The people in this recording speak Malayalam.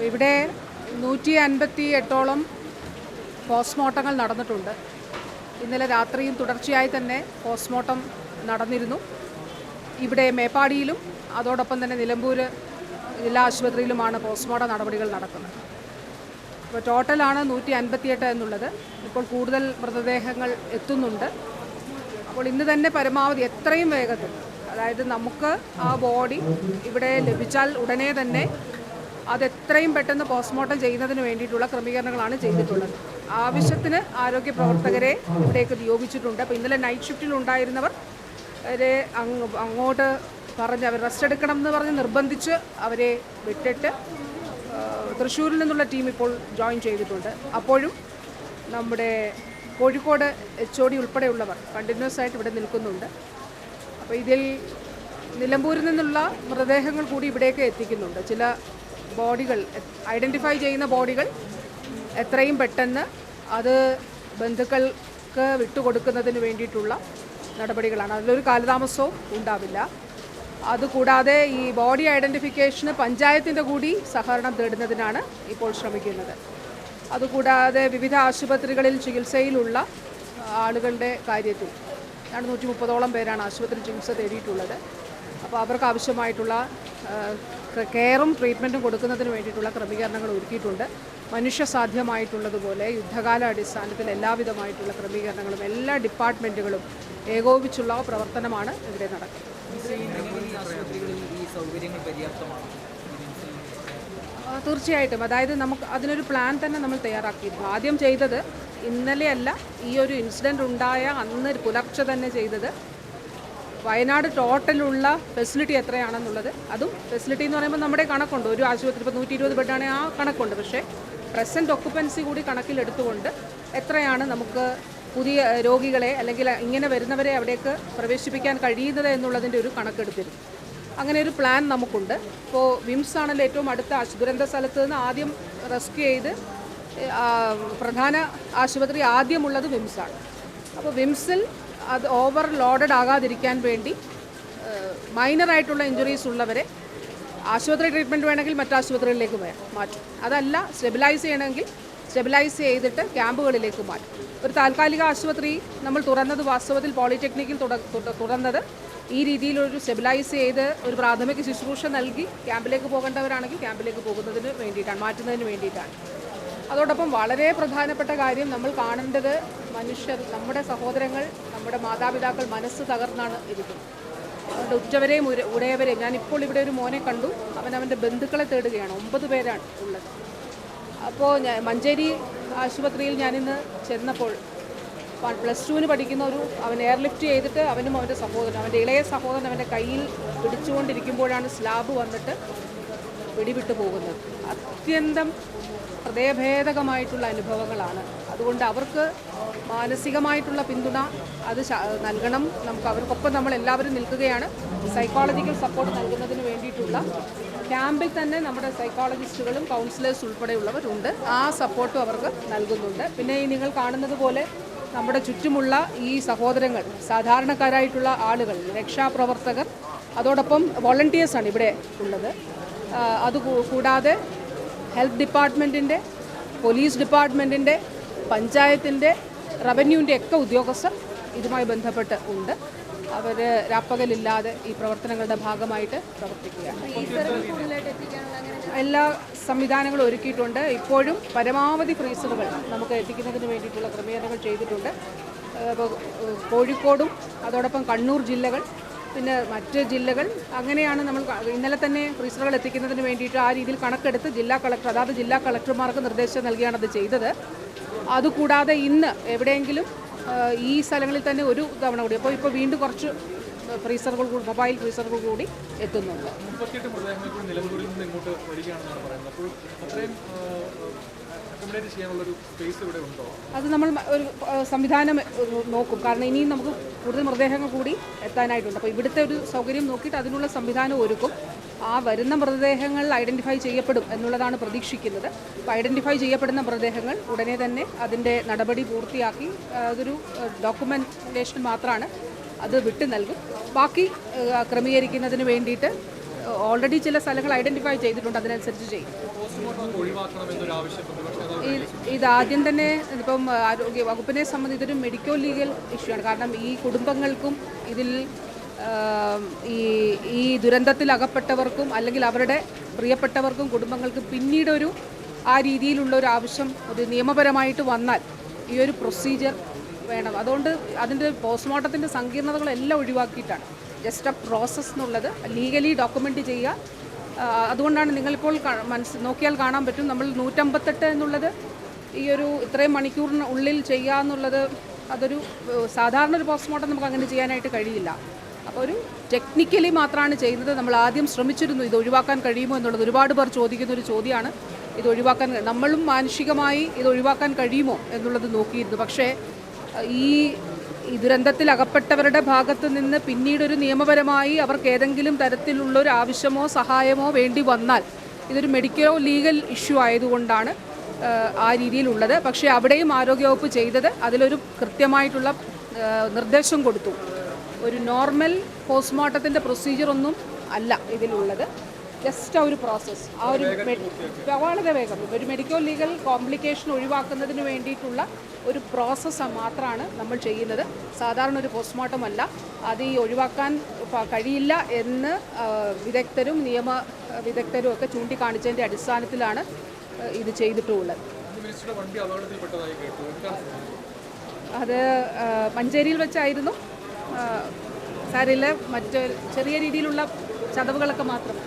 ഇവിടെ 158ഓളം പോസ്റ്റ്മോർട്ടങ്ങൾ നടന്നിട്ടുണ്ട്. ഇന്നലെ രാത്രിയും തുടർച്ചയായി തന്നെ പോസ്റ്റ്മോർട്ടം നടന്നിരുന്നു. ഇവിടെ മേപ്പാടിയിലും അതോടൊപ്പം തന്നെ നിലമ്പൂർ ജില്ലാ ആശുപത്രിയിലുമാണ് പോസ്റ്റ്മോർട്ടം നടപടികൾ നടക്കുന്നത്. ഇപ്പോൾ ടോട്ടലാണ് 158 എന്നുള്ളത്. ഇപ്പോൾ കൂടുതൽ മൃതദേഹങ്ങൾ എത്തുന്നുണ്ട്. അപ്പോൾ ഇന്ന് തന്നെ പരമാവധി എത്രയും വേഗത്തിൽ, അതായത് നമുക്ക് ആ ബോഡി ഇവിടെ ലഭിച്ചാൽ ഉടനെ തന്നെ അതെത്രയും പെട്ടെന്ന് പോസ്റ്റ്മോർട്ടം ചെയ്യുന്നതിന് വേണ്ടിയിട്ടുള്ള ക്രമീകരണങ്ങളാണ് ചെയ്തിട്ടുള്ളത്. ആവശ്യത്തിന് ആരോഗ്യ പ്രവർത്തകരെ ഇവിടേക്ക് നിയോഗിച്ചിട്ടുണ്ട്. അപ്പോൾ ഇന്നലെ നൈറ്റ് ഷിഫ്റ്റിലുണ്ടായിരുന്നവർ അങ്ങോട്ട് പറഞ്ഞ് അവർ റെസ്റ്റ് എടുക്കണം എന്ന് പറഞ്ഞ് നിർബന്ധിച്ച് അവരെ വിട്ടിട്ട് തൃശ്ശൂരിൽ നിന്നുള്ള ടീം ഇപ്പോൾ ജോയിൻ ചെയ്തിട്ടുണ്ട്. അപ്പോഴും നമ്മുടെ കോഴിക്കോട് HOD ഉൾപ്പെടെയുള്ളവർ കണ്ടിന്യൂസ് ആയിട്ട് ഇവിടെ നിൽക്കുന്നുണ്ട്. അപ്പോൾ ഇതിൽ നിലമ്പൂരിൽ നിന്നുള്ള മൃതദേഹങ്ങൾ കൂടി ഇവിടേക്ക് എത്തിക്കുന്നുണ്ട്. ചില ബോഡികൾ ഐഡൻറ്റിഫൈ ചെയ്യുന്ന ബോഡികൾ എത്രയും പെട്ടെന്ന് അത് ബന്ധുക്കൾക്ക് വിട്ടുകൊടുക്കുന്നതിന് വേണ്ടിയിട്ടുള്ള നടപടികളാണ്. അതിലൊരു കാലതാമസവും ഉണ്ടാവില്ല. അതുകൂടാതെ ഈ ബോഡി ഐഡൻറ്റിഫിക്കേഷന് പഞ്ചായത്തിൻ്റെ കൂടി സഹകരണം തേടുന്നതിനാണ് ഇപ്പോൾ ശ്രമിക്കുന്നത്. അതുകൂടാതെ വിവിധ ആശുപത്രികളിൽ ചികിത്സയിലുള്ള ആളുകളുടെ കാര്യത്തിൽ 130ഓളം പേരാണ് ആശുപത്രി ചികിത്സ തേടിയിട്ടുള്ളത്. അപ്പോൾ അവർക്ക് ആവശ്യമായിട്ടുള്ള കെയറും ട്രീറ്റ്മെൻറ്റും കൊടുക്കുന്നതിന് വേണ്ടിയിട്ടുള്ള ക്രമീകരണങ്ങൾ ഒരുക്കിയിട്ടുണ്ട്. മനുഷ്യസാധ്യമായിട്ടുള്ളതുപോലെ യുദ്ധകാല അടിസ്ഥാനത്തിൽ എല്ലാവിധമായിട്ടുള്ള ക്രമീകരണങ്ങളും എല്ലാ ഡിപ്പാർട്ട്മെൻറ്റുകളും ഏകോപിച്ചുള്ള പ്രവർത്തനമാണ് ഇവിടെ നടക്കുന്നത്. തീർച്ചയായിട്ടും, അതായത് നമുക്ക് അതിനൊരു പ്ലാൻ തന്നെ നമ്മൾ തയ്യാറാക്കിയിരുന്നു. ആദ്യം ചെയ്തത് ഇന്നലെയല്ല, ഈ ഒരു ഇൻസിഡൻറ്റ് ഉണ്ടായ അന്ന് പുലർച്ചെ തന്നെ ചെയ്തത് വയനാട് ടോട്ടലുള്ള ഫെസിലിറ്റി എത്രയാണെന്നുള്ളത്, അതും ഫെസിലിറ്റി എന്ന് പറയുമ്പോൾ നമ്മുടെ കണക്കുണ്ട്. ഒരു ആശുപത്രി ഇപ്പോൾ 120 ബെഡാണെങ്കിൽ ആ കണക്കുണ്ട്. പക്ഷേ പ്രസൻറ്റ് ഒക്കുപ്പൻസി കൂടി കണക്കിലെടുത്തുകൊണ്ട് എത്രയാണ് നമുക്ക് പുതിയ രോഗികളെ അല്ലെങ്കിൽ ഇങ്ങനെ വരുന്നവരെ അവിടേക്ക് പ്രവേശിപ്പിക്കാൻ കഴിയുന്നത് എന്നുള്ളതിൻ്റെ ഒരു കണക്കെടുത്തിരുന്നു. അങ്ങനെ ഒരു പ്ലാൻ നമുക്കുണ്ട്. ഇപ്പോൾ വിംസ് ആണല്ലോ ഏറ്റവും അടുത്ത ദുരന്ത സ്ഥലത്ത് നിന്ന് ആദ്യം റെസ്ക്യൂ ചെയ്ത് പ്രധാന ആശുപത്രി ആദ്യമുള്ളത് വിംസാണ്. അപ്പോൾ വിംസിൽ അത് ഓവർ ലോഡഡ് ആകാതിരിക്കാൻ വേണ്ടി മൈനറായിട്ടുള്ള ഇഞ്ചുറീസ് ഉള്ളവരെ ആശുപത്രി ട്രീറ്റ്മെൻറ്റ് വേണമെങ്കിൽ മറ്റാശുപത്രികളിലേക്ക് മാറ്റും. അതല്ല സ്റ്റെബിലൈസ് ചെയ്യണമെങ്കിൽ സ്റ്റെബിലൈസ് ചെയ്തിട്ട് ക്യാമ്പുകളിലേക്ക് മാറ്റും. ഒരു താൽക്കാലിക ആശുപത്രി നമ്മൾ തുറന്നത് വാസ്തവത്തിൽ പോളിടെക്നിക്കിൽ തുറന്നത് ഈ രീതിയിലൊരു സ്റ്റെബിലൈസ് ചെയ്ത് ഒരു പ്രാഥമിക ശുശ്രൂഷ നൽകി ക്യാമ്പിലേക്ക് പോകേണ്ടവരാണെങ്കിൽ ക്യാമ്പിലേക്ക് പോകുന്നതിന് വേണ്ടിയിട്ടാണ്, മാറ്റുന്നതിന് വേണ്ടിയിട്ടാണ്. അതോടൊപ്പം വളരെ പ്രധാനപ്പെട്ട കാര്യം നമ്മൾ കാണേണ്ടത് മനുഷ്യർ, നമ്മുടെ സഹോദരങ്ങൾ, നമ്മുടെ മാതാപിതാക്കൾ മനസ്സ് തകർന്നാണ് ഇരിക്കുന്നത്. അതുകൊണ്ട് ഉറ്റവരെയും ഉടയവരെയും, ഞാനിപ്പോൾ ഇവിടെ ഒരു മോനെ കണ്ടു, അവൻ്റെ ബന്ധുക്കളെ തേടുകയാണ്. 9 പേരാണ് ഉള്ളത്. അപ്പോൾ മഞ്ചേരി ആശുപത്രിയിൽ ഞാനിന്ന് ചെന്നപ്പോൾ +2 പഠിക്കുന്ന അവൻ എയർലിഫ്റ്റ് ചെയ്തിട്ട് അവനും അവൻ്റെ സഹോദരൻ, അവൻ്റെ ഇളയ സഹോദരൻ അവൻ്റെ കയ്യിൽ പിടിച്ചുകൊണ്ടിരിക്കുമ്പോഴാണ് സ്ലാബ് വന്നിട്ട് പിടിവിട്ടു പോകുന്നത്. അത്യന്തം ഹൃദയഭേദകമായിട്ടുള്ള അനുഭവങ്ങളാണ്. അതുകൊണ്ട് അവർക്ക് മാനസികമായിട്ടുള്ള പിന്തുണ അത് നൽകണം. നമുക്ക് അവർക്കൊപ്പം നമ്മൾ എല്ലാവരും നിൽക്കുകയാണ്. സൈക്കോളജിക്കൽ സപ്പോർട്ട് നൽകുന്നതിന് വേണ്ടിയിട്ടുള്ള ക്യാമ്പിൽ തന്നെ നമ്മുടെ സൈക്കോളജിസ്റ്റുകളും കൗൺസിലേഴ്സ് ഉൾപ്പെടെയുള്ളവരുണ്ട്. ആ സപ്പോർട്ടും അവർക്ക് നൽകുന്നുണ്ട്. പിന്നെ ഈ നിങ്ങൾ കാണുന്നത് പോലെ നമ്മുടെ ചുറ്റുമുള്ള ഈ സഹോദരങ്ങൾ, സാധാരണക്കാരായിട്ടുള്ള ആളുകൾ, രക്ഷാപ്രവർത്തകർ, അതോടൊപ്പം വോളണ്ടിയേഴ്സാണ് ഇവിടെ ഉള്ളത്. അതുകൂടാതെ ഹെൽത്ത് ഡിപ്പാർട്ട്മെൻറ്റിൻ്റെ, പോലീസ് ഡിപ്പാർട്ട്മെൻറ്റിൻ്റെ, പഞ്ചായത്തിൻ്റെ, റവന്യൂവിൻ്റെ ഒക്കെ ഉദ്യോഗസ്ഥർ ഇതുമായി ബന്ധപ്പെട്ട് ഉണ്ട്. അവർ രാപ്പകലില്ലാതെ ഈ പ്രവർത്തനങ്ങളുടെ ഭാഗമായിട്ട് പ്രവർത്തിക്കുകയാണ്. എല്ലാ സംവിധാനങ്ങളും ഒരുക്കിയിട്ടുണ്ട്. ഇപ്പോഴും പരമാവധി ഫ്രീസറുകൾ നമുക്ക് എത്തിക്കുന്നതിന് വേണ്ടിയിട്ടുള്ള ക്രമീകരണങ്ങൾ ചെയ്തിട്ടുണ്ട്. കോഴിക്കോടും അതോടൊപ്പം കണ്ണൂർ ജില്ലകൾ, പിന്നെ മറ്റ് ജില്ലകൾ, അങ്ങനെയാണ് നമ്മൾ ഇന്നലെ തന്നെ ഫ്രീസറുകൾ എത്തിക്കുന്നതിന് വേണ്ടിയിട്ട് ആ രീതിയിൽ കണക്കെടുത്ത് അതാത് ജില്ലാ കളക്ടർമാർക്ക് നിർദ്ദേശം നൽകിയാണ് അത് ചെയ്തത്. അതുകൂടാതെ ഇന്ന് എവിടെയെങ്കിലും ഈ സ്ഥലങ്ങളിൽ തന്നെ ഒരു തവണ കൂടി, ഇപ്പോൾ വീണ്ടും കുറച്ച് ഫ്രീസറുകൾ കൂടി, മൊബൈൽ ഫ്രീസറുകൾ കൂടി എത്തുന്നുണ്ട്. അത് നമ്മൾ ഒരു സംവിധാനം നോക്കും. കാരണം ഇനിയും നമുക്ക് കൂടുതൽ മൃതദേഹങ്ങൾ കൂടി എത്താനായിട്ടുണ്ട്. അപ്പോൾ ഇവിടുത്തെ ഒരു സൗകര്യം നോക്കിയിട്ട് അതിനുള്ള സംവിധാനം ഒരുക്കും. ആ വരുന്ന മൃതദേഹങ്ങൾ ഐഡൻറ്റിഫൈ ചെയ്യപ്പെടും എന്നുള്ളതാണ് പ്രതീക്ഷിക്കുന്നത്. അപ്പോൾ ഐഡൻറ്റിഫൈ ചെയ്യപ്പെടുന്ന മൃതദേഹങ്ങൾ ഉടനെ തന്നെ അതിൻ്റെ നടപടി പൂർത്തിയാക്കി അതൊരു ഡോക്യുമെൻറ്റേഷൻ മാത്രമാണ്, അത് വിട്ടു നൽകും. ബാക്കി ക്രമീകരിക്കുന്നതിന് വേണ്ടിയിട്ട് ഓൾറെഡി ചില സ്ഥലങ്ങൾ ഐഡൻറ്റിഫൈ ചെയ്തിട്ടുണ്ട്, അതിനനുസരിച്ച് ചെയ്യും. ഇതാദ്യം തന്നെ ഇപ്പം ആരോഗ്യ വകുപ്പിനെ സംബന്ധിച്ച് ഇതൊരു മെഡിക്കോ ലീഗൽ ഇഷ്യൂ ആണ്. കാരണം ഈ കുടുംബങ്ങൾക്കും ഇതിൽ ഈ ദുരന്തത്തിൽ അകപ്പെട്ടവർക്കും അല്ലെങ്കിൽ അവരുടെ പ്രിയപ്പെട്ടവർക്കും കുടുംബങ്ങൾക്കും പിന്നീടൊരു ആ രീതിയിലുള്ള ഒരു ആവശ്യം ഒരു നിയമപരമായിട്ട് വന്നാൽ ഈ ഒരു പ്രൊസീജിയർ വേണം. അതുകൊണ്ട് അതിൻ്റെ പോസ്റ്റ്മോർട്ടത്തിൻ്റെ സങ്കീർണതകളെല്ലാം ഒഴിവാക്കിയിട്ടാണ് ജസ്റ്റ് എ പ്രോസസ്സ് എന്നുള്ളത് ലീഗലി ഡോക്യുമെൻ്റ് ചെയ്യുക. അതുകൊണ്ടാണ് നിങ്ങളിപ്പോൾ നോക്കിയാൽ കാണാൻ പറ്റും നമ്മൾ 158 എന്നുള്ളത് ഈ ഒരു ഇത്രയും മണിക്കൂറിന് ഉള്ളിൽ ചെയ്യുക എന്നുള്ളത് അതൊരു സാധാരണ ഒരു പോസ്റ്റ്മോർട്ടം നമുക്ക് അങ്ങനെ ചെയ്യാനായിട്ട് കഴിയില്ല. അപ്പോൾ ഒരു ടെക്നിക്കലി മാത്രമാണ് ചെയ്യുന്നത്. നമ്മൾ ആദ്യം ശ്രമിച്ചിരുന്നു ഇത് ഒഴിവാക്കാൻ കഴിയുമോ എന്നുള്ളത്. ഒരുപാട് പേർ ചോദിക്കുന്ന ഒരു ചോദ്യമാണ് ഇത് ഒഴിവാക്കാൻ. നമ്മളും മാനുഷികമായി ഇത് ഒഴിവാക്കാൻ കഴിയുമോ എന്നുള്ളത് നോക്കിയിരുന്നു. പക്ഷേ ഈ ദുരന്തത്തിൽ അകപ്പെട്ടവരുടെ ഭാഗത്ത് നിന്ന് പിന്നീടൊരു നിയമപരമായി അവർക്ക് ഏതെങ്കിലും തരത്തിലുള്ളൊരു ആവശ്യമോ സഹായമോ വേണ്ടി വന്നാൽ ഇതൊരു മെഡിക്കലോ ലീഗൽ ഇഷ്യൂ ആയതുകൊണ്ടാണ് ആ രീതിയിലുള്ളത്. പക്ഷേ അവിടെയും ആരോഗ്യവകുപ്പ് ചെയ്തത് അതിലൊരു കൃത്യമായിട്ടുള്ള നിർദ്ദേശം കൊടുത്തു. ഒരു നോർമൽ പോസ്റ്റ്മോർട്ടത്തിൻ്റെ പ്രൊസീജിയറൊന്നും അല്ല ഇതിലുള്ളത്. ജസ്റ്റ് ആ ഒരു പ്രോസസ്സ് ആ ഒരു വളരെ വേഗം ഒരു മെഡിക്കോ ലീഗൽ കോംപ്ലിക്കേഷൻ ഒഴിവാക്കുന്നതിന് വേണ്ടിയിട്ടുള്ള ഒരു പ്രോസസ്സ് മാത്രമാണ് നമ്മൾ ചെയ്യുന്നത്. സാധാരണ ഒരു പോസ്റ്റ്മോർട്ടം അല്ല. അത് ഈ ഒഴിവാക്കാൻ കഴിയില്ല എന്ന് വിദഗ്ധരും നിയമ വിദഗ്ധരും ഒക്കെ ചൂണ്ടിക്കാണിച്ചതിൻ്റെ അടിസ്ഥാനത്തിലാണ് ഇത് ചെയ്തിട്ടുള്ളത്. അത് മഞ്ചേരിയിൽ വെച്ചായിരുന്നു. സാരില്ല, മറ്റ് ചെറിയ രീതിയിലുള്ള ചതവുകളൊക്കെ മാത്രം.